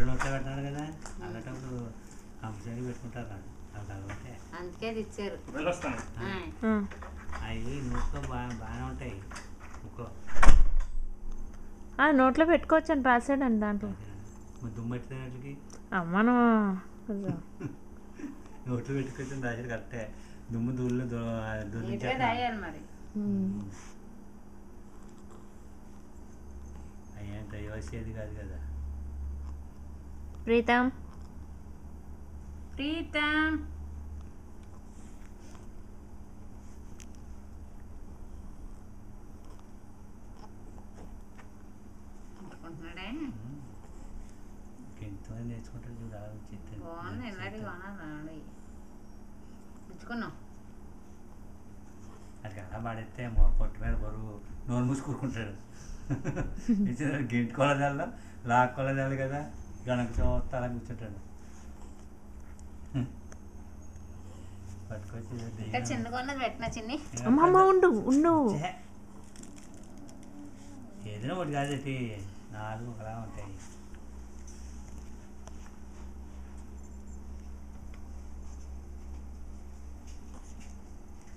రెండు నోట్లో పెట్టినాడు కదా అలాంటప్పుడు కంపల్సరీ పెట్టుకుంటారు అలవాటే అందుకే అది ఇచ్చారు అవి నోట్లో బాగానే ఉంటాయి ముక్కలో నోట్లో పెట్టుకోవచ్చు అని రాసాడండి దాంట్లో దుమ్ము పెట్టినకి మనం నోట్లో పెట్టుకొచ్చి రాసాడు కరెక్టే దుమ్ము దూళ్ళు తాగాలి మరి అయ్యేంత వచ్చేది కాదు కదా ప్రీతం ప్రీతం అనుకుంటున్నాడే ఎంతమంది నేర్చుకుంటారు చూడు ఆలోచిస్తే బాగుంది ఎన్నటి కొనాలి పుచ్చుకున్నాం అది అలా పడితే పొట్టు మీద బరువు నోరు మూసుకుంటాడు గింటి కొలదాల్లో లాక్కొలదాలి కదా గణక చూస్తా అలా కూర్చుంటాడు పట్టుకొచ్చి చిన్న కొన్నది పెట్టిన చిన్ని ఉండు ఏదైనా ఒకటి కాదు నాలుగు ఒకలా ఉంటాయి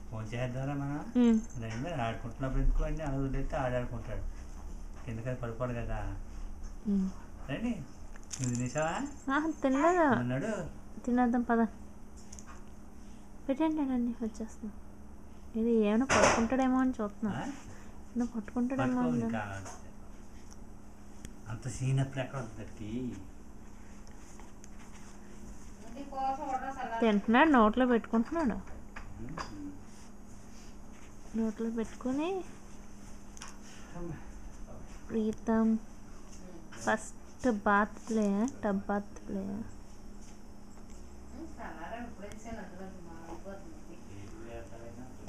ఫోన్ చేద్దారా మనం రెండు ఆడుకుంటున్నప్పుడు ఎందుకోండి అడుగులు అయితే ఆడాడుకుంటాడు ఎందుకని పడిపోడు కదా రండి నువ్వు తినేసావా తినలేదా అన్నాడు తినేద్దాం పద పెట్టండి అన్నీ వచ్చేస్తున్నా ఇది ఏమైనా పట్టుకుంటాడేమో అని చూస్తున్నా ఏమైనా పట్టుకుంటాడేమో అంత సీన్ అప్పుడు ఎక్కడ ఉంటుంది తింటున్నాడు నోట్లో పెట్టుకుంటున్నాడు నోట్లో పెట్టుకుని Preetham first bath play tub bath play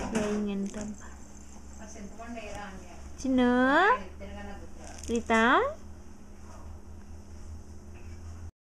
playing in tub చిన్న ప్రీతం